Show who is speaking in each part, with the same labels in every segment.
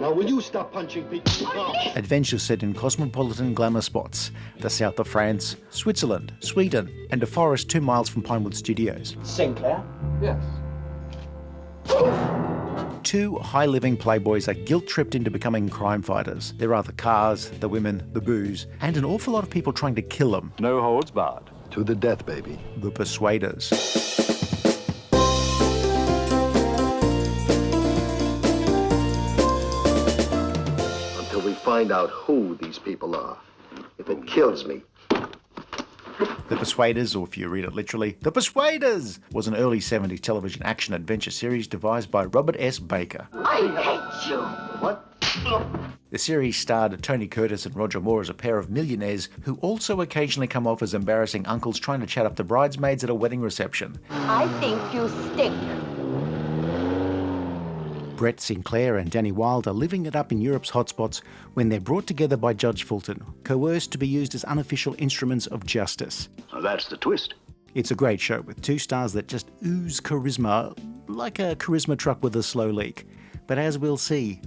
Speaker 1: Now, will you stop punching people? Oh.
Speaker 2: Adventure set in cosmopolitan glamour spots, the south of France, Switzerland, Sweden, and a forest 2 miles from Pinewood Studios.
Speaker 3: Sinclair?
Speaker 4: Yes.
Speaker 2: Two high-living playboys are guilt-tripped into becoming crime fighters. There are the cars, the women, the booze, and an awful lot of people trying to kill them.
Speaker 4: No holds barred.
Speaker 1: To the death, baby.
Speaker 2: The Persuaders.
Speaker 1: Until we find out who these people are. If it kills me.
Speaker 2: The Persuaders, or if you read it literally, The Persuaders, was an early 70s television action-adventure series devised by Robert S. Baker.
Speaker 3: I hate you!
Speaker 1: What?
Speaker 2: The series starred Tony Curtis and Roger Moore as a pair of millionaires who also occasionally come off as embarrassing uncles trying to chat up the bridesmaids at a wedding reception.
Speaker 5: I think you stink.
Speaker 2: Brett Sinclair and Danny Wilde are living it up in Europe's hotspots when they're brought together by Judge Fulton, coerced to be used as unofficial instruments of justice.
Speaker 4: Now that's the twist.
Speaker 2: It's a great show with two stars that just ooze charisma, like a charisma truck with a slow leak. But as we'll see,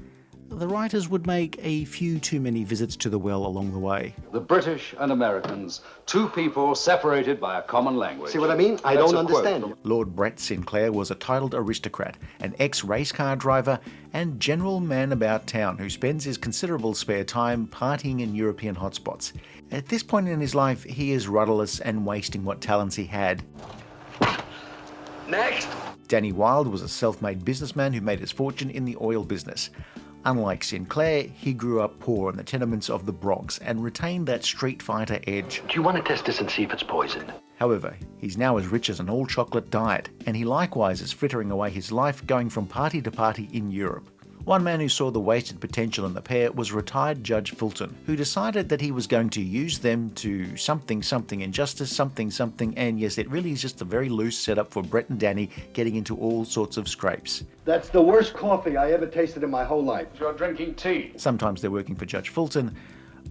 Speaker 2: the writers would make a few too many visits to the well along the way.
Speaker 4: The British and Americans, two people separated by a common language.
Speaker 1: See what I mean? I
Speaker 4: That's
Speaker 1: don't
Speaker 4: a quote
Speaker 1: understand.
Speaker 4: from-
Speaker 2: Lord Brett Sinclair was a titled aristocrat, an ex-race car driver, and general man about town who spends his considerable spare time partying in European hotspots. At this point in his life, he is rudderless and wasting what talents he had.
Speaker 1: Next!
Speaker 2: Danny Wilde was a self-made businessman who made his fortune in the oil business. Unlike Sinclair, he grew up poor in the tenements of the Bronx and retained that street fighter edge.
Speaker 1: Do you want to test this and see if it's poison?
Speaker 2: However, he's now as rich as an all-chocolate diet, and he likewise is frittering away his life going from party to party in Europe. One man who saw the wasted potential in the pair was retired Judge Fulton, who decided that he was going to use them to something injustice, something, and yes, it really is just a very loose setup for Brett and Danny getting into all sorts of scrapes.
Speaker 1: That's the worst coffee I ever tasted in my whole life.
Speaker 4: You're drinking tea.
Speaker 2: Sometimes they're working for Judge Fulton,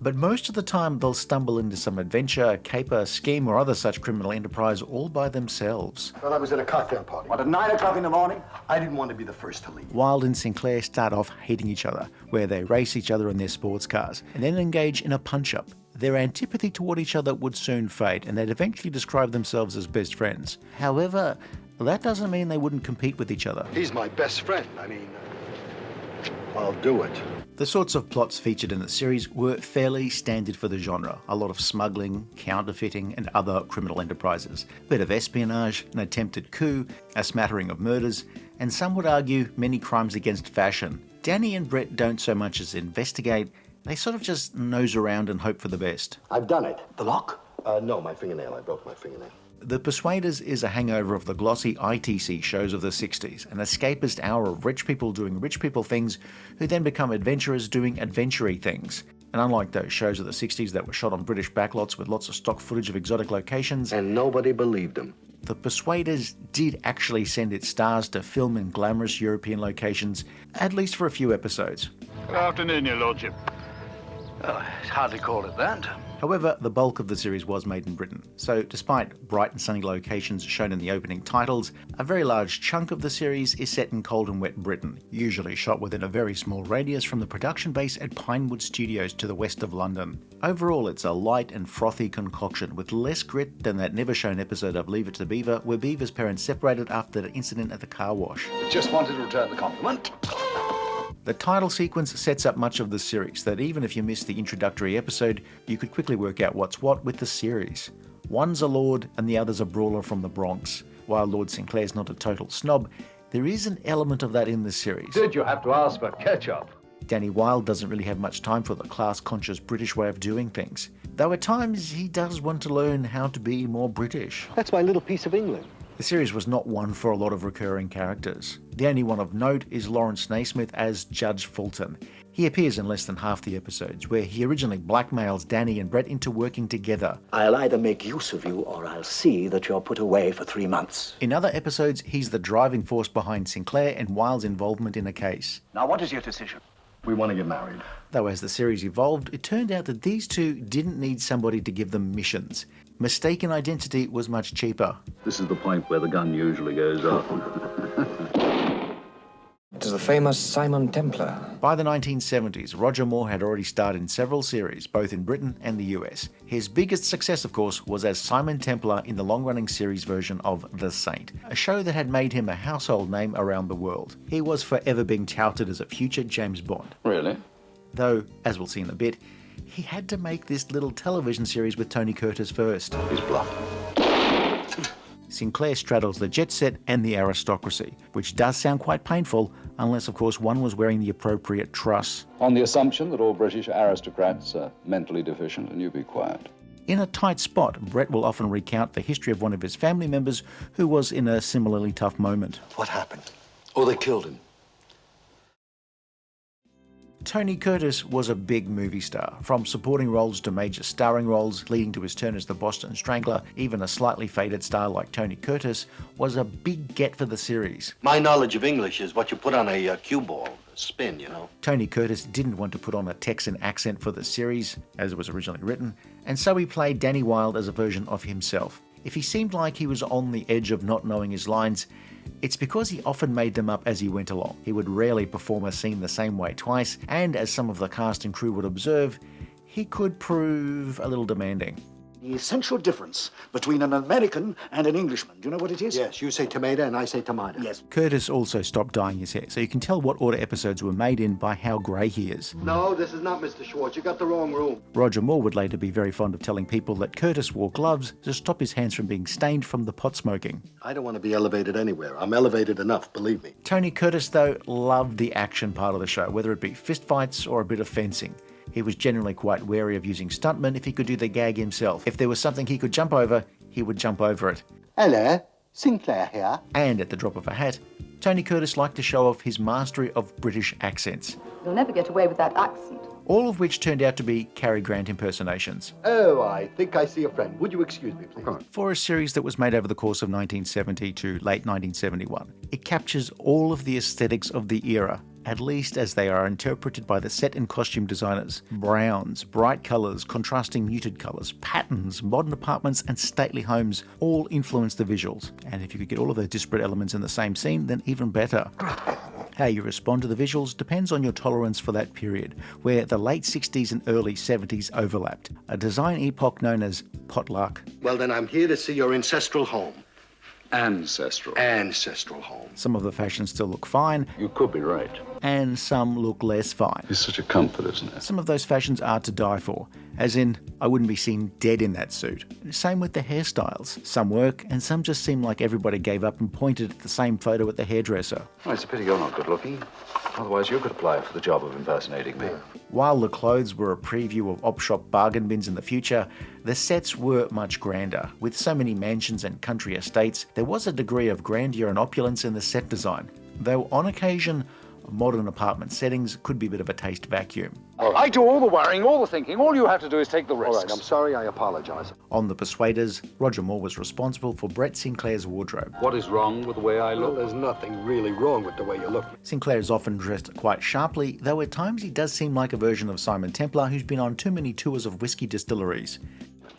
Speaker 2: but most of the time they'll stumble into some adventure, caper, scheme, or other such criminal enterprise all by themselves.
Speaker 1: Well, I was at a cocktail party.
Speaker 4: What, at 9 o'clock in the morning?
Speaker 1: I didn't want to be the first to leave.
Speaker 2: Wilde and Sinclair start off hating each other, where they race each other in their sports cars, and then engage in a punch-up. Their antipathy toward each other would soon fade, and they'd eventually describe themselves as best friends. However, that doesn't mean they wouldn't compete with each other.
Speaker 1: He's my best friend. I mean, I'll do it.
Speaker 2: The sorts of plots featured in the series were fairly standard for the genre. A lot of smuggling, counterfeiting, and other criminal enterprises. A bit of espionage, an attempted coup, a smattering of murders, and some would argue many crimes against fashion. Danny and Brett don't so much as investigate, they sort of just nose around and hope for the best.
Speaker 1: I've done it. The lock? No, my fingernail. I broke my fingernail.
Speaker 2: The Persuaders is a hangover of the glossy ITC shows of the 60s, an escapist hour of rich people doing rich people things who then become adventurers doing adventure-y things. And unlike those shows of the 60s that were shot on British backlots with lots of stock footage of exotic locations,
Speaker 1: And nobody believed him.
Speaker 2: The Persuaders did actually send its stars to film in glamorous European locations, at least for a few episodes.
Speaker 4: Good afternoon, Your Lordship. Oh, I'd hardly call it that.
Speaker 2: However, the bulk of the series was made in Britain, so despite bright and sunny locations shown in the opening titles, a very large chunk of the series is set in cold and wet Britain, usually shot within a very small radius from the production base at Pinewood Studios to the west of London. Overall, it's a light and frothy concoction with less grit than that never-shown episode of Leave It to Beaver, where Beaver's parents separated after the incident at the car wash.
Speaker 4: Just wanted to return the compliment.
Speaker 2: The title sequence sets up much of the series, that even if you missed the introductory episode, you could quickly work out what's what with the series. One's a lord and the other's a brawler from the Bronx. While Lord Sinclair's not a total snob, there is an element of that in the series.
Speaker 4: Did you have to ask for ketchup?
Speaker 2: Danny Wilde doesn't really have much time for the class-conscious British way of doing things, though at times he does want to learn how to be more British.
Speaker 1: That's my little piece of England.
Speaker 2: The series was not one for a lot of recurring characters. The only one of note is Lawrence Naismith as Judge Fulton. He appears in less than half the episodes, where he originally blackmails Danny and Brett into working together.
Speaker 3: I'll either make use of you or I'll see that you're put away for 3 months.
Speaker 2: In other episodes, he's the driving force behind Sinclair and Wilde's involvement in a case.
Speaker 4: Now, what is your decision?
Speaker 1: We want to get married.
Speaker 2: Though as the series evolved, it turned out that these two didn't need somebody to give them missions. Mistaken identity was much cheaper.
Speaker 6: This is the point where the gun usually goes off. It is the famous Simon Templar.
Speaker 2: By the 1970s, Roger Moore had already starred in several series, both in Britain and the US. His biggest success, of course, was as Simon Templar in the long-running series version of The Saint, a show that had made him a household name around the world. He was forever being touted as a future James Bond.
Speaker 4: Really?
Speaker 2: Though, as we'll see in a bit, he had to make this little television series with Tony Curtis first.
Speaker 4: He's bluffing.
Speaker 2: Sinclair straddles the jet set and the aristocracy, which does sound quite painful, unless of course one was wearing the appropriate truss.
Speaker 4: On the assumption that all British aristocrats are mentally deficient, and you be quiet.
Speaker 2: In a tight spot, Brett will often recount the history of one of his family members who was in a similarly tough moment.
Speaker 1: What happened? Oh, they killed him.
Speaker 2: Tony Curtis was a big movie star, from supporting roles to major starring roles, leading to his turn as the Boston Strangler. Even a slightly faded star like Tony Curtis was a big get for the series.
Speaker 1: My knowledge of English is what you put on a cue ball, a spin, you know.
Speaker 2: Tony Curtis didn't want to put on a Texan accent for the series, as it was originally written, and so he played Danny Wilde as a version of himself. If he seemed like he was on the edge of not knowing his lines, it's because he often made them up as he went along. He would rarely perform a scene the same way twice, and as some of the cast and crew would observe, he could prove a little demanding.
Speaker 7: The essential difference between an American and an Englishman. Do you know what it is?
Speaker 1: Yes, you say tomato and I say tomato.
Speaker 7: Yes.
Speaker 2: Curtis also stopped dyeing his hair, so you can tell what order episodes were made in by how grey he is.
Speaker 1: No, this is not Mr. Schwartz. You got the wrong room.
Speaker 2: Roger Moore would later be very fond of telling people that Curtis wore gloves to stop his hands from being stained from the pot smoking.
Speaker 1: I don't want to be elevated anywhere. I'm elevated enough, believe me.
Speaker 2: Tony Curtis, though, loved the action part of the show, whether it be fistfights or a bit of fencing. He was generally quite wary of using stuntmen if he could do the gag himself. If there was something he could jump over, he would jump over it.
Speaker 1: Hello, Sinclair here.
Speaker 2: And at the drop of a hat, Tony Curtis liked to show off his mastery of British accents.
Speaker 5: You'll never get away with that accent.
Speaker 2: All of which turned out to be Cary Grant impersonations.
Speaker 1: Oh, I think I see a friend. Would you excuse me, please?
Speaker 2: For a series that was made over the course of 1970 to late 1971, it captures all of the aesthetics of the era, at least as they are interpreted by the set and costume designers. Browns, bright colours, contrasting muted colours, patterns, modern apartments and stately homes all influence the visuals. And if you could get all of those disparate elements in the same scene, then even better. How you respond to the visuals depends on your tolerance for that period, where the late 60s and early 70s overlapped, a design epoch known as potluck.
Speaker 1: Well, then I'm here to see your ancestral home.
Speaker 4: Ancestral.
Speaker 1: Ancestral home.
Speaker 2: Some of the fashions still look fine,
Speaker 4: You could be right.
Speaker 2: and some look less fine.
Speaker 4: It's such a comfort, isn't it?
Speaker 2: Some of those fashions are to die for, as in, I wouldn't be seen dead in that suit. Same with the hairstyles. Some work, and some just seem like everybody gave up and pointed at the same photo at the hairdresser.
Speaker 4: Well, it's a pity you're not good looking. Otherwise, you could apply for the job of impersonating me.
Speaker 2: While the clothes were a preview of op-shop bargain bins in the future, the sets were much grander. With so many mansions and country estates, there was a degree of grandeur and opulence in the set design, though on occasion, modern apartment settings could be a bit of a taste vacuum.
Speaker 4: I do all the worrying, all the thinking. All you have to do is take the risks.
Speaker 1: All right, I'm sorry. I apologize.
Speaker 2: On The Persuaders, Roger Moore was responsible for Brett Sinclair's wardrobe.
Speaker 4: What is wrong with the way I
Speaker 1: Well,
Speaker 4: look?
Speaker 1: there's nothing really wrong with the way you look.
Speaker 2: Sinclair is often dressed quite sharply, though at times he does seem like a version of Simon Templar who's been on too many tours of whiskey distilleries.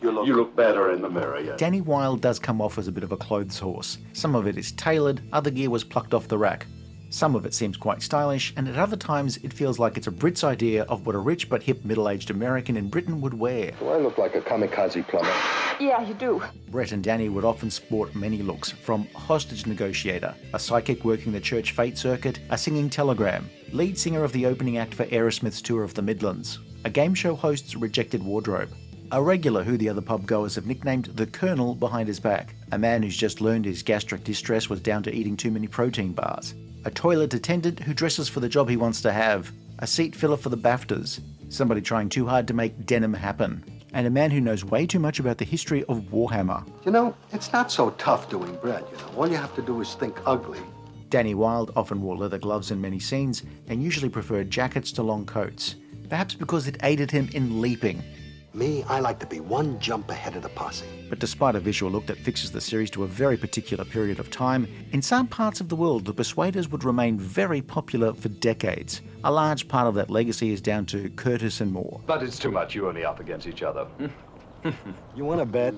Speaker 1: You look better in the mirror, yeah.
Speaker 2: Danny Wilde does come off as a bit of a clothes horse. Some of it is tailored, other gear was plucked off the rack. Some of it seems quite stylish, and at other times it feels like it's a Brit's idea of what a rich but hip middle-aged American in Britain would wear.
Speaker 1: Do I look like a kamikaze plumber?
Speaker 5: Yeah, you do.
Speaker 2: Brett and Danny would often sport many looks, from hostage negotiator, a psychic working the church fate circuit, a singing telegram, lead singer of the opening act for Aerosmith's tour of the Midlands, a game show host's rejected wardrobe, a regular who the other pub goers have nicknamed the Colonel behind his back, a man who's just learned his gastric distress was down to eating too many protein bars, a toilet attendant who dresses for the job he wants to have, a seat filler for the BAFTAs, somebody trying too hard to make denim happen, and a man who knows way too much about the history of Warhammer.
Speaker 1: You know, it's not so tough doing bread, you know. All you have to do is think ugly.
Speaker 2: Danny Wilde often wore leather gloves in many scenes and usually preferred jackets to long coats, perhaps because it aided him in leaping.
Speaker 1: Me, I like to be one jump ahead of the posse.
Speaker 2: But despite a visual look that fixes the series to a very particular period of time, in some parts of the world, the Persuaders would remain very popular for decades. A large part of that legacy is down to Curtis and Moore.
Speaker 4: But it's too much. You only up against each other.
Speaker 1: You want to bet?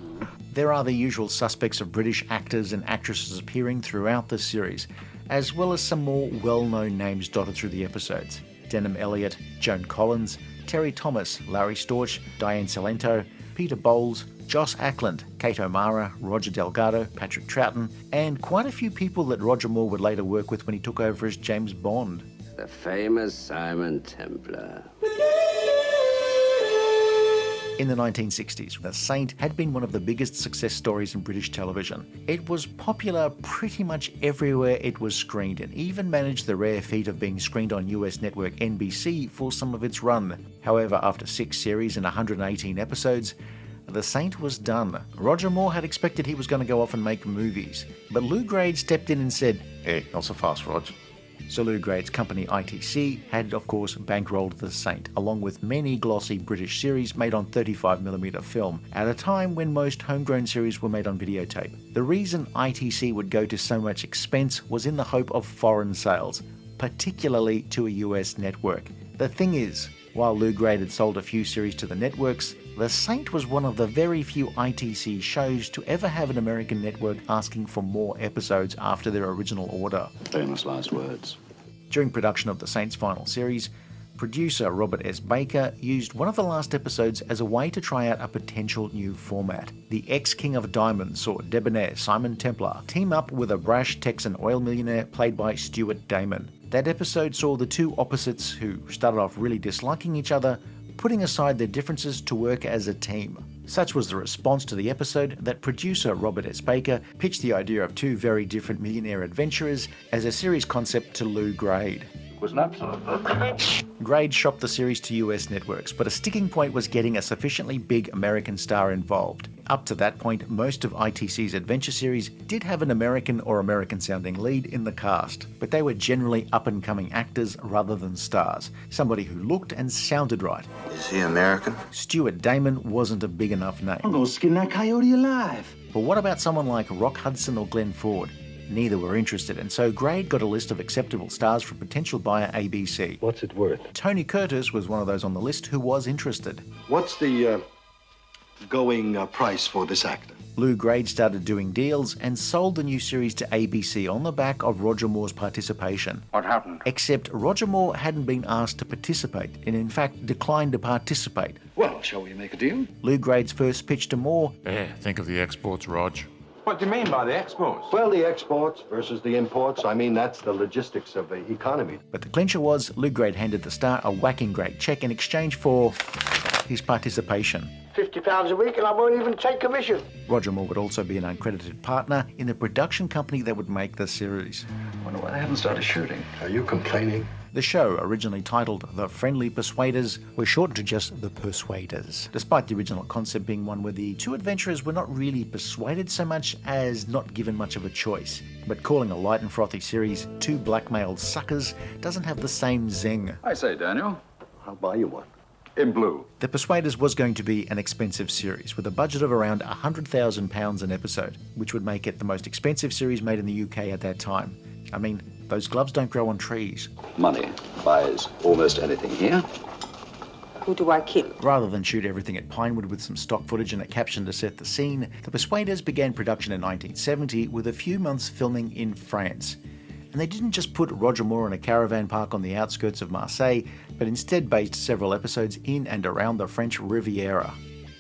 Speaker 2: There are the usual suspects of British actors and actresses appearing throughout the series, as well as some more well-known names dotted through the episodes. Denham Elliott, Joan Collins, Terry Thomas, Larry Storch, Diane Salento, Peter Bowles, Joss Ackland, Kate O'Mara, Roger Delgado, Patrick Troughton, and quite a few people that Roger Moore would later work with when he took over as James Bond.
Speaker 8: The famous Simon Templar.
Speaker 2: In the 1960s, The Saint had been one of the biggest success stories in British television. It was popular pretty much everywhere it was screened, and even managed the rare feat of being screened on US network NBC for some of its run. However, after 6 series and 118 episodes, The Saint was done. Roger Moore had expected he was going to go off and make movies, but Lew Grade stepped in and said, "Hey, not so fast, Rog." So Lew Grade's company ITC had, of course, bankrolled The Saint, along with many glossy British series made on 35mm film, at a time when most homegrown series were made on videotape. The reason ITC would go to so much expense was in the hope of foreign sales, particularly to a US network. The thing is, while Lew Grade had sold a few series to the networks, The Saint was one of the very few ITC shows to ever have an American network asking for more episodes after their original order.
Speaker 7: Famous last words.
Speaker 2: During production of The Saint's final series, producer Robert S. Baker used one of the last episodes as a way to try out a potential new format. The ex-King of Diamonds saw debonair Simon Templar team up with a brash Texan oil millionaire played by Stuart Damon. That episode saw the two opposites, who started off really disliking each other, putting aside their differences to work as a team. Such was the response to the episode that producer Robert S. Baker pitched the idea of two very different millionaire adventurers as a series concept to Lew Grade.
Speaker 7: It was an absolute...
Speaker 2: Grade shopped the series to US networks, but a sticking point was getting a sufficiently big American star involved. Up to that point, most of ITC's adventure series did have an American or American-sounding lead in the cast, but they were generally up-and-coming actors rather than stars, somebody who looked and sounded right.
Speaker 1: Is he American?
Speaker 2: Stuart Damon wasn't a big enough name.
Speaker 7: I'm gonna skin that coyote alive.
Speaker 2: But what about someone like Rock Hudson or Glenn Ford? Neither were interested, and so Grade got a list of acceptable stars from potential buyer ABC.
Speaker 3: What's it worth?
Speaker 2: Tony Curtis was one of those on the list who was interested.
Speaker 1: What's the going price for this actor?
Speaker 2: Lew Grade started doing deals and sold the new series to ABC on the back of Roger Moore's participation.
Speaker 7: What happened?
Speaker 2: Except Roger Moore hadn't been asked to participate, and in fact declined to participate.
Speaker 7: Well, shall we make a deal?
Speaker 2: Lew Grade's first pitch to Moore,
Speaker 9: Think of the exports, Rog.
Speaker 10: What do you mean by the exports?
Speaker 1: Well, the exports versus the imports. I mean, that's the logistics of the economy.
Speaker 2: but the clincher was Lew Grade handed the star a whacking great check in exchange for his participation.
Speaker 3: £50 a week and I won't even take commission.
Speaker 2: Roger Moore would also be an uncredited partner in the production company that would make the series.
Speaker 7: Wonder why they haven't started shooting.
Speaker 1: Are you complaining?
Speaker 2: The show, originally titled The Friendly Persuaders, was shortened to just The Persuaders, despite the original concept being one where the two adventurers were not really persuaded so much as not given much of a choice. But calling a light and frothy series Two Blackmailed Suckers doesn't have the same zing.
Speaker 4: I say, Daniel,
Speaker 1: I'll buy you one.
Speaker 4: in blue.
Speaker 2: The Persuaders was going to be an expensive series, with a budget of around £100,000 an episode, which would make it the most expensive series made in the UK at that time. I mean, those gloves don't grow on trees.
Speaker 4: Money buys almost anything here.
Speaker 5: Who do I kill?
Speaker 2: Rather than shoot everything at Pinewood with some stock footage and a caption to set the scene, The Persuaders began production in 1970 with a few months filming in France. And they didn't just put Roger Moore in a caravan park on the outskirts of Marseille, but instead based several episodes in and around the French Riviera.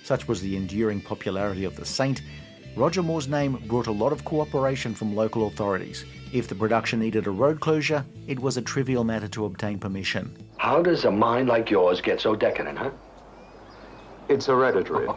Speaker 2: Such was the enduring popularity of The Saint, Roger Moore's name brought a lot of cooperation from local authorities. If the production needed a road closure, it was a trivial matter to obtain permission.
Speaker 3: How does a mind like yours get so decadent, huh?
Speaker 10: It's hereditary.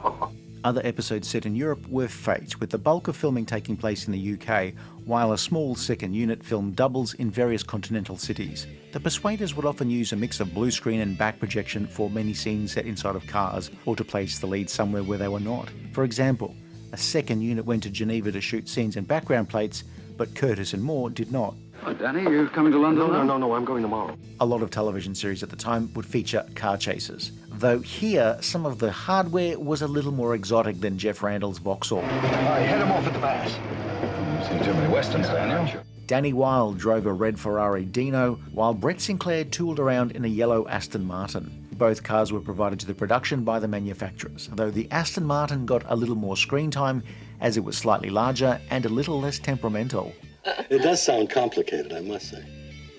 Speaker 2: Other episodes set in Europe were Fate, with the bulk of filming taking place in the UK, while a small second unit filmed doubles in various continental cities. The Persuaders would often use a mix of blue screen and back projection for many scenes set inside of cars, or to place the lead somewhere where they were not. For example, a second unit went to Geneva to shoot scenes and background plates, but Curtis and Moore did not.
Speaker 4: Oh, Danny, you coming to London now?
Speaker 1: No, I'm going tomorrow.
Speaker 2: A lot of television series at the time would feature car chases, though here some of the hardware was a little more exotic than Jeff Randall's Vauxhall.
Speaker 7: All right, head him off at the pass.
Speaker 10: Seen too many westerns, Daniel.
Speaker 2: Danny Wilde drove a red Ferrari Dino, while Brett Sinclair tooled around in a yellow Aston Martin. Both cars were provided to the production by the manufacturers, though the Aston Martin got a little more screen time as it was slightly larger and a little less temperamental.
Speaker 11: It does sound complicated, I must say.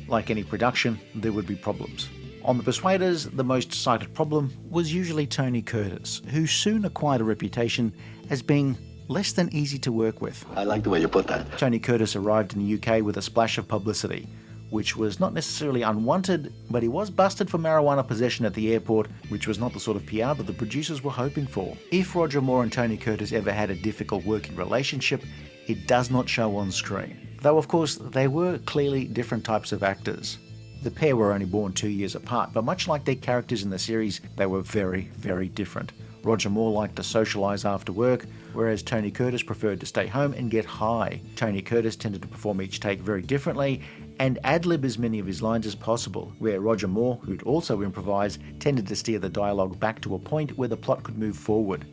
Speaker 2: Like any production, there would be problems. On The Persuaders, the most cited problem was usually Tony Curtis, who soon acquired a reputation as being less than easy to work with.
Speaker 11: I like the way you put that.
Speaker 2: Tony Curtis arrived in the UK with a splash of publicity, which was not necessarily unwanted, but he was busted for marijuana possession at the airport, which was not the sort of PR that the producers were hoping for. If Roger Moore and Tony Curtis ever had a difficult working relationship, it does not show on screen. Though of course, they were clearly different types of actors. The pair were only born 2 years apart, but much like their characters in the series, they were very, very different. Roger Moore liked to socialise after work, whereas Tony Curtis preferred to stay home and get high. Tony Curtis tended to perform each take very differently and ad-lib as many of his lines as possible, where Roger Moore, who'd also improvise, tended to steer the dialogue back to a point where the plot could move forward.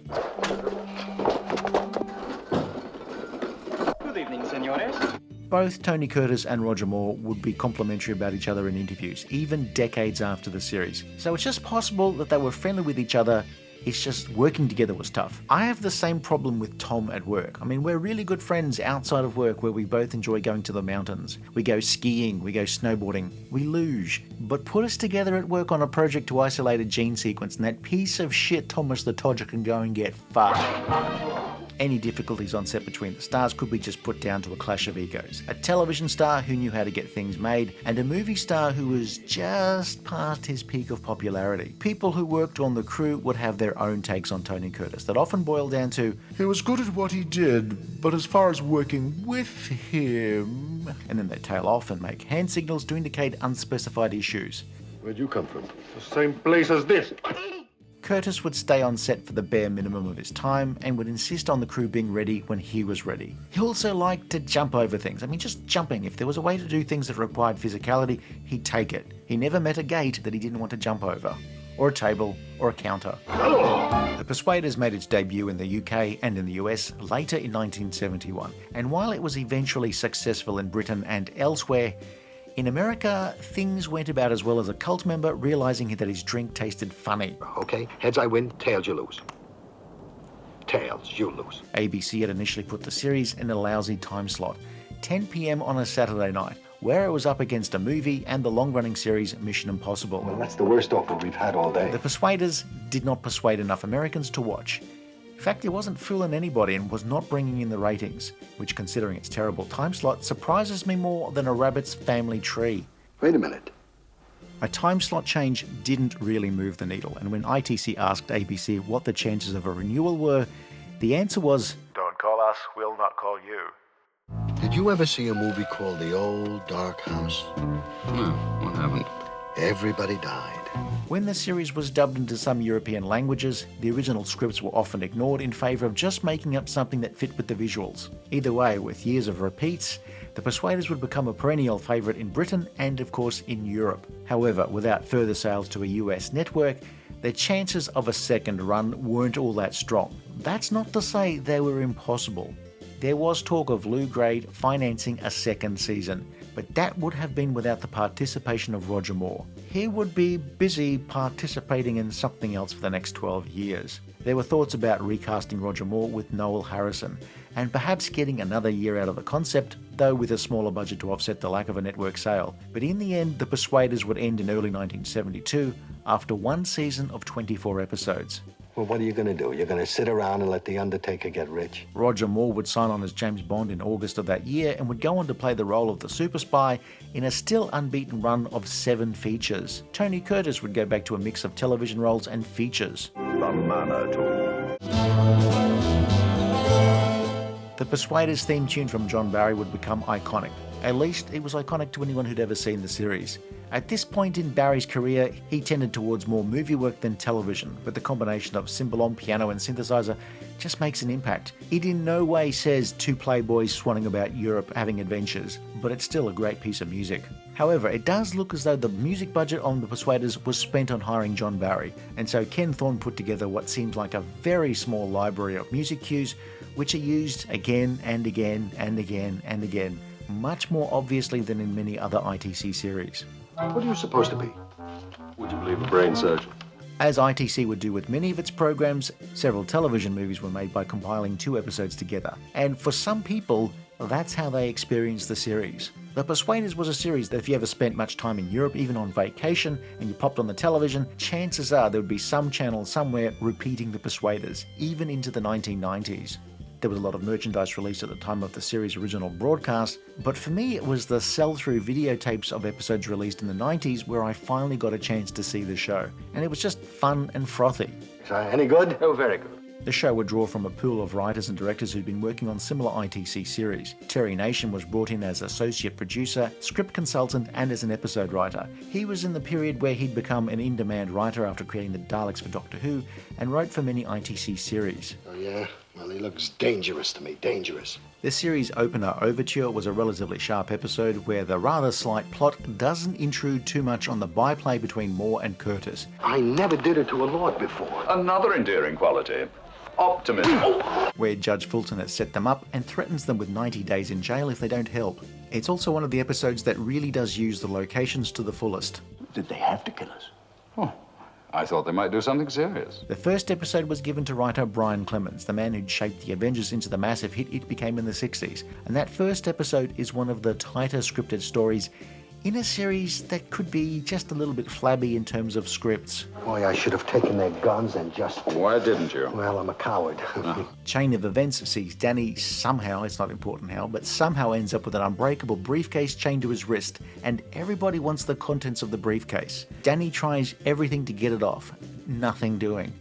Speaker 12: Good evening, senores.
Speaker 2: Both Tony Curtis and Roger Moore would be complimentary about each other in interviews, even decades after the series. So it's just possible that they were friendly with each other. It's just working together was tough. I have the same problem with Tom at work. I mean, we're really good friends outside of work where we both enjoy going to the mountains. We go skiing, we go snowboarding, we luge. But put us together at work on a project to isolate a gene sequence and that piece of shit Thomas the Todger can go and get fucked. Any difficulties on set between the stars could be just put down to a clash of egos. A television star who knew how to get things made, and a movie star who was just past his peak of popularity. People who worked on the crew would have their own takes on Tony Curtis that often boiled down to,
Speaker 13: he was good at what he did, but as far as working with him...
Speaker 2: And then they tail off and make hand signals to indicate unspecified issues.
Speaker 11: Where'd you come from?
Speaker 13: The same place as this.
Speaker 2: Curtis would stay on set for the bare minimum of his time and would insist on the crew being ready when he was ready. He also liked to jump over things. I mean, just jumping. If there was a way to do things that required physicality, he'd take it. He never met a gate that he didn't want to jump over, or a table, or a counter. The Persuaders made its debut in the UK and in the US later in 1971, and while it was eventually successful in Britain and elsewhere, in America, things went about as well as a cult member realizing that his drink tasted funny.
Speaker 1: Okay, heads I win, tails you lose. Tails, you lose.
Speaker 2: ABC had initially put the series in a lousy time slot, 10 p.m. on a Saturday night, where it was up against a movie and the long-running series Mission Impossible.
Speaker 11: Well, that's the worst offer we've had all day.
Speaker 2: The Persuaders did not persuade enough Americans to watch. In fact, it wasn't fooling anybody and was not bringing in the ratings, which, considering its terrible time slot, surprises me more than a rabbit's family tree.
Speaker 1: Wait a minute.
Speaker 2: A time slot change didn't really move the needle, and when ITC asked ABC what the chances of a renewal were, the answer was,
Speaker 13: Don't call us, we'll not call you.
Speaker 1: Did you ever see a movie called The Old Dark House?
Speaker 8: No, I haven't.
Speaker 1: Everybody died.
Speaker 2: When the series was dubbed into some European languages, the original scripts were often ignored in favour of just making up something that fit with the visuals. Either way, with years of repeats, The Persuaders would become a perennial favourite in Britain and, of course, in Europe. However, without further sales to a US network, their chances of a second run weren't all that strong. That's not to say they were impossible. There was talk of Lew Grade financing a second season, but that would have been without the participation of Roger Moore. He would be busy participating in something else for the next 12 years. There were thoughts about recasting Roger Moore with Noel Harrison, and perhaps getting another year out of the concept, though with a smaller budget to offset the lack of a network sale. But in the end, The Persuaders would end in early 1972, after one season of 24 episodes.
Speaker 11: Well, what are you going to do? You're going to sit around and let The Undertaker get rich?
Speaker 2: Roger Moore would sign on as James Bond in August of that year and would go on to play the role of the super spy in a still unbeaten run of 7 features. Tony Curtis would go back to a mix of television roles and features. The Persuaders theme tune from John Barry would become iconic. At least it was iconic to anyone who'd ever seen the series. At this point in Barry's career, he tended towards more movie work than television, but the combination of cymbalom, piano and synthesizer just makes an impact. It in no way says 2 playboys swanning about Europe having adventures, but it's still a great piece of music. However, it does look as though the music budget on The Persuaders was spent on hiring John Barry, and so Ken Thorne put together what seems like a very small library of music cues, which are used again and again and again and again, much more obviously than in many other ITC series.
Speaker 1: What are you supposed to be?
Speaker 10: Would you believe a brain surgeon?
Speaker 2: As ITC would do with many of its programs, several television movies were made by compiling 2 episodes together. And for some people, That's how they experienced the series. The Persuaders was a series that if you ever spent much time in Europe, even on vacation, and you popped on the television, chances are there would be some channel somewhere repeating The Persuaders, even into the 1990s. There was a lot of merchandise released at the time of the series' original broadcast, but for me it was the sell-through videotapes of episodes released in the 90s where I finally got a chance to see the show, and it was just fun and frothy.
Speaker 11: Any good?
Speaker 4: Oh, very good.
Speaker 2: The show would draw from a pool of writers and directors who'd been working on similar ITC series. Terry Nation was brought in as associate producer, script consultant, and as an episode writer. He was in the period where he'd become an in-demand writer after creating the Daleks for Doctor Who, and wrote for many ITC series.
Speaker 1: Oh, yeah? Well, he looks dangerous to me, dangerous.
Speaker 2: The series opener, Overture, was a relatively sharp episode where the rather slight plot doesn't intrude too much on the byplay between Moore and Curtis.
Speaker 1: I never did it to a lord before.
Speaker 4: Another endearing quality. Optimism.
Speaker 2: Where Judge Fulton has set them up and threatens them with 90 days in jail if they don't help. It's also one of the episodes that really does use the locations to the fullest.
Speaker 7: Did they have to kill us?
Speaker 4: Oh, I thought they might do something serious.
Speaker 2: The first episode was given to writer Brian Clemens, the man who'd shaped the Avengers into the massive hit it became in the 60s. And that first episode is one of the tighter scripted stories in a series that could be just a little bit flabby in terms of scripts.
Speaker 1: Boy, I should have taken their guns and just...
Speaker 4: Why didn't you?
Speaker 1: Well, I'm a coward.
Speaker 2: Chain of events sees Danny somehow, it's not important how, but somehow ends up with an unbreakable briefcase chained to his wrist, and everybody wants the contents of the briefcase. Danny tries everything to get it off, nothing doing.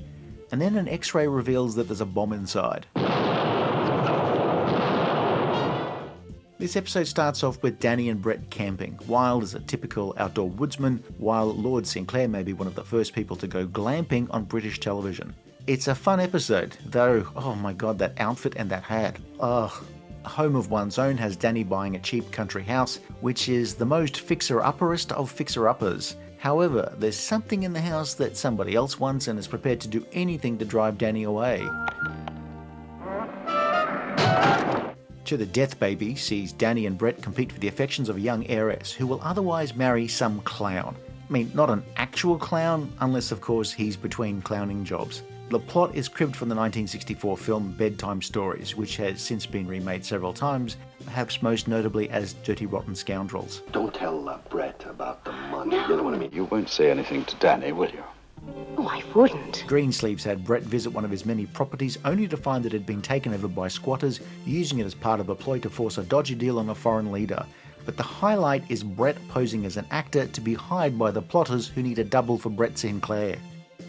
Speaker 2: And then an X-ray reveals that there's a bomb inside. This episode starts off with Danny and Brett camping. Wilde is a typical outdoor woodsman, while Lord Sinclair may be one of the first people to go glamping on British television. It's a fun episode, though, oh my god, that outfit and that hat. Ugh. Home of One's Own has Danny buying a cheap country house, which is the most fixer-upperest of fixer-uppers. However, there's something in the house that somebody else wants and is prepared to do anything to drive Danny away. To the Death Baby sees Danny and Brett compete for the affections of a young heiress who will otherwise marry some clown. I mean, not an actual clown, unless of course he's between clowning jobs. The plot is cribbed from the 1964 film Bedtime Stories, which has since been remade several times, perhaps most notably as Dirty Rotten Scoundrels.
Speaker 1: Don't tell Brett about the money, you know what I mean?
Speaker 4: You won't say anything to Danny, will you?
Speaker 5: Oh, I wouldn't.
Speaker 2: Greensleeves had Brett visit one of his many properties only to find that it had been taken over by squatters, using it as part of a ploy to force a dodgy deal on a foreign leader. But the highlight is Brett posing as an actor to be hired by the plotters who need a double for Brett Sinclair.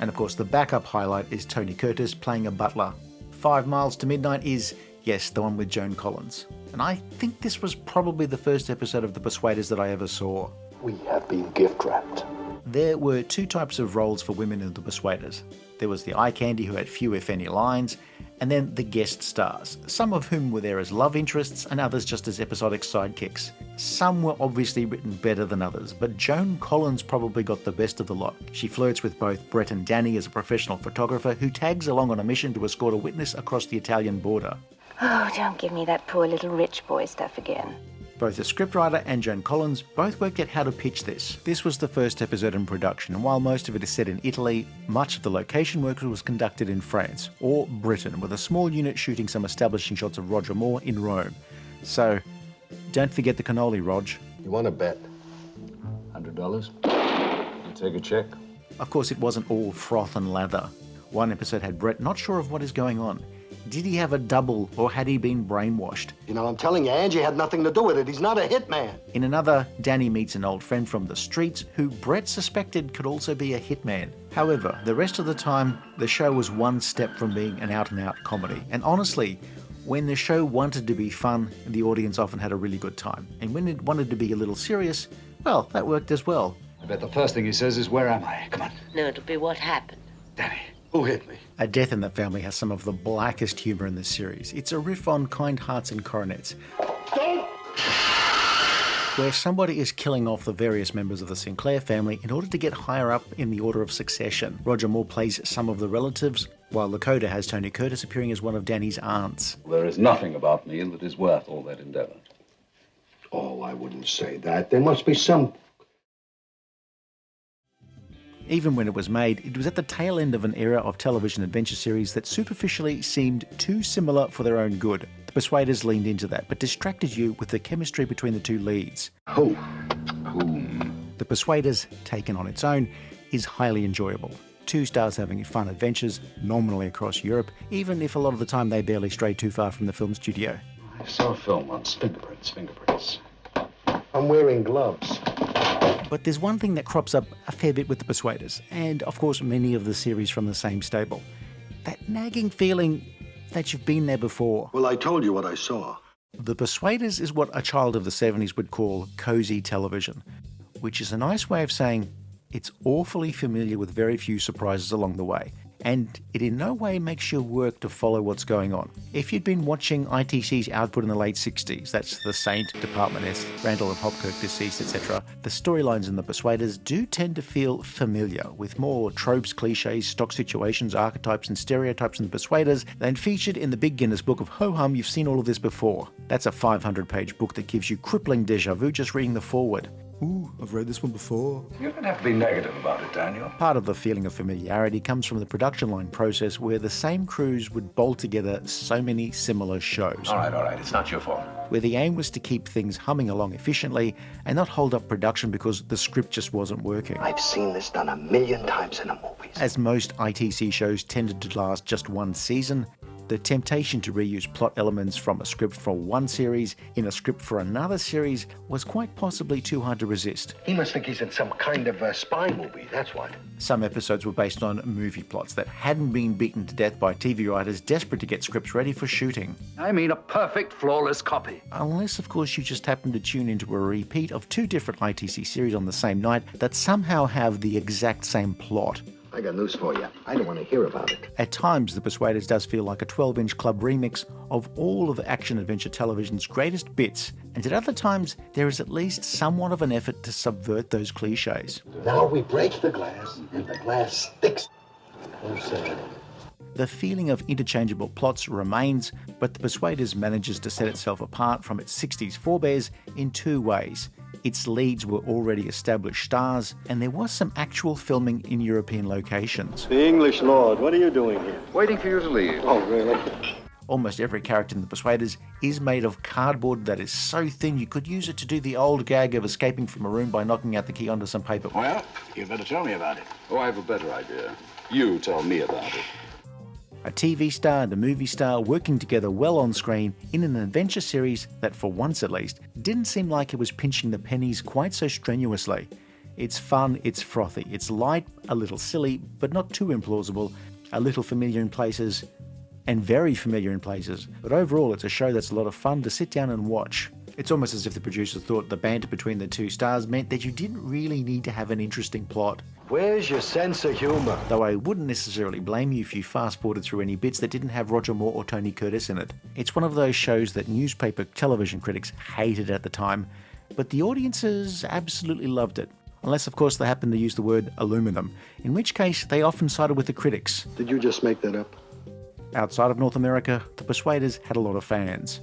Speaker 2: And of course the backup highlight is Tony Curtis playing a butler. 5 Miles to Midnight is, yes, the one with Joan Collins. And I think this was probably the first episode of The Persuaders that I ever saw.
Speaker 1: We have been gift-wrapped.
Speaker 2: There were two types of roles for women in The Persuaders. There was the eye candy who had few if any lines, and then the guest stars, some of whom were there as love interests and others just as episodic sidekicks. Some were obviously written better than others, but Joan Collins probably got the best of the lot. She flirts with both Brett and Danny as a professional photographer who tags along on a mission to escort a witness across the Italian border.
Speaker 5: Oh, don't give me that poor little rich boy stuff again.
Speaker 2: Both the scriptwriter and Joan Collins both worked out how to pitch this. This was the first episode in production, and while most of it is set in Italy, much of the location work was conducted in France, or Britain, with a small unit shooting some establishing shots of Roger Moore in Rome. So, don't forget the cannoli, Rog.
Speaker 1: You want to bet?
Speaker 4: $100? You take a check?
Speaker 2: Of course, it wasn't all froth and lather. One episode had Brett not sure of what is going on. Did he have a double, or had he been brainwashed?
Speaker 1: You know, I'm telling you, Angie had nothing to do with it. He's not a hitman.
Speaker 2: In another, Danny meets an old friend from the streets who Brett suspected could also be a hitman. However, the rest of the time, the show was one step from being an out-and-out comedy. And honestly, when the show wanted to be fun, the audience often had a really good time. And when it wanted to be a little serious, well, that worked as well.
Speaker 4: I bet the first thing he says is, "Where am I?" Come on.
Speaker 5: No, it'll be what happened.
Speaker 4: Danny.
Speaker 1: Who hit me?
Speaker 2: A Death in the Family has some of the blackest humour in this series. It's a riff on Kind Hearts and Coronets, where somebody is killing off the various members of the Sinclair family in order to get higher up in the order of succession. Roger Moore plays some of the relatives, while Lakota has Tony Curtis appearing as one of Danny's aunts.
Speaker 4: There is nothing about me that is worth all that endeavor.
Speaker 1: Oh, I wouldn't say that. There must be some...
Speaker 2: Even when it was made, it was at the tail end of an era of television adventure series that superficially seemed too similar for their own good. The Persuaders leaned into that, but distracted you with the chemistry between the two leads.
Speaker 1: Who?
Speaker 2: The Persuaders, taken on its own, is highly enjoyable. Two stars having fun adventures, nominally across Europe, even if a lot of the time they barely stray too far from the film studio.
Speaker 4: I saw a film once. Fingerprints.
Speaker 1: I'm wearing gloves.
Speaker 2: But there's one thing that crops up a fair bit with the Persuaders, and of course many of the series from the same stable. That nagging feeling that you've been there before.
Speaker 7: Well, I told you what I saw.
Speaker 2: The Persuaders is what a child of the 70s would call cozy television, which is a nice way of saying it's awfully familiar with very few surprises along the way, and it in no way makes you work to follow what's going on. If you'd been watching ITC's output in the late 60s, that's The Saint, Department S, Randall and Hopkirk deceased, etc., the storylines in The Persuaders do tend to feel familiar, with more tropes, cliches, stock situations, archetypes and stereotypes in The Persuaders than featured in the big Guinness Book of Ho-Hum. You've seen all of this before. That's a 500-page book that gives you crippling déjà vu just reading the foreword. Ooh, I've read this one before.
Speaker 7: You don't have to be negative about it, Daniel.
Speaker 2: Part of the feeling of familiarity comes from the production line process where the same crews would bolt together so many similar shows.
Speaker 7: All right, it's not your fault.
Speaker 2: Where the aim was to keep things humming along efficiently and not hold up production because the script just wasn't working.
Speaker 11: I've seen this done 1,000,000 times in a movie.
Speaker 2: As most ITC shows tended to last just one season, the temptation to reuse plot elements from a script for one series in a script for another series was quite possibly too hard to resist.
Speaker 1: He must think he's in some kind of spy movie, that's what.
Speaker 2: Some episodes were based on movie plots that hadn't been beaten to death by TV writers desperate to get scripts ready for shooting.
Speaker 4: I mean a perfect, flawless copy.
Speaker 2: Unless, of course, you just happen to tune into a repeat of two different ITC series on the same night that somehow have the exact same plot.
Speaker 1: I got news for you. I don't want to hear about it.
Speaker 2: At times, The Persuaders does feel like a 12-inch club remix of all of action-adventure television's greatest bits, and at other times, there is at least somewhat of an effort to subvert those cliches.
Speaker 11: Now we break the glass, and the glass sticks.
Speaker 2: The feeling of interchangeable plots remains, but The Persuaders manages to set itself apart from its 60s forebears in two ways. Its leads were already established stars, and there was some actual filming in European locations.
Speaker 10: The English lord, what are you doing here?
Speaker 4: Waiting for you to leave.
Speaker 10: Oh, really?
Speaker 2: Almost every character in The Persuaders is made of cardboard that is so thin you could use it to do the old gag of escaping from a room by knocking out the key onto some paper.
Speaker 7: Well, you better tell me about it.
Speaker 10: Oh, I have a better idea. You tell me about it.
Speaker 2: A TV star and a movie star working together well on screen in an adventure series that, for once at least, didn't seem like it was pinching the pennies quite so strenuously. It's fun, it's frothy, it's light, a little silly, but not too implausible, a little familiar in places, and very familiar in places. But overall, it's a show that's a lot of fun to sit down and watch. It's almost as if the producers thought the banter between the two stars meant that you didn't really need to have an interesting plot.
Speaker 11: Where's your sense of humor?
Speaker 2: Though I wouldn't necessarily blame you if you fast-forwarded through any bits that didn't have Roger Moore or Tony Curtis in it. It's one of those shows that newspaper television critics hated at the time, but the audiences absolutely loved it. Unless, of course, they happened to use the word aluminum, in which case they often sided with the critics.
Speaker 1: Did you just make that up?
Speaker 2: Outside of North America, The Persuaders had a lot of fans.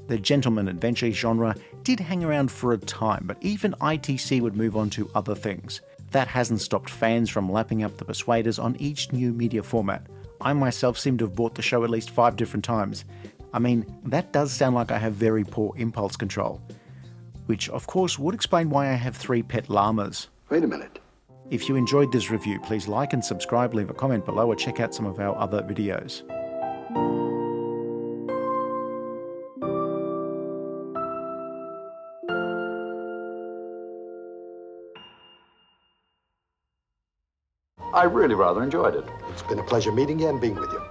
Speaker 2: The gentleman adventure genre did hang around for a time, but even ITC would move on to other things. That hasn't stopped fans from lapping up The Persuaders on each new media format. I myself seem to have bought the show at least 5 different times. I mean, that does sound like I have very poor impulse control. Which, of course, would explain why I have 3 pet llamas.
Speaker 1: Wait a minute.
Speaker 2: If you enjoyed this review, please like and subscribe, leave a comment below, or check out some of our other videos.
Speaker 4: I really rather enjoyed it.
Speaker 11: It's been a pleasure meeting you and being with you.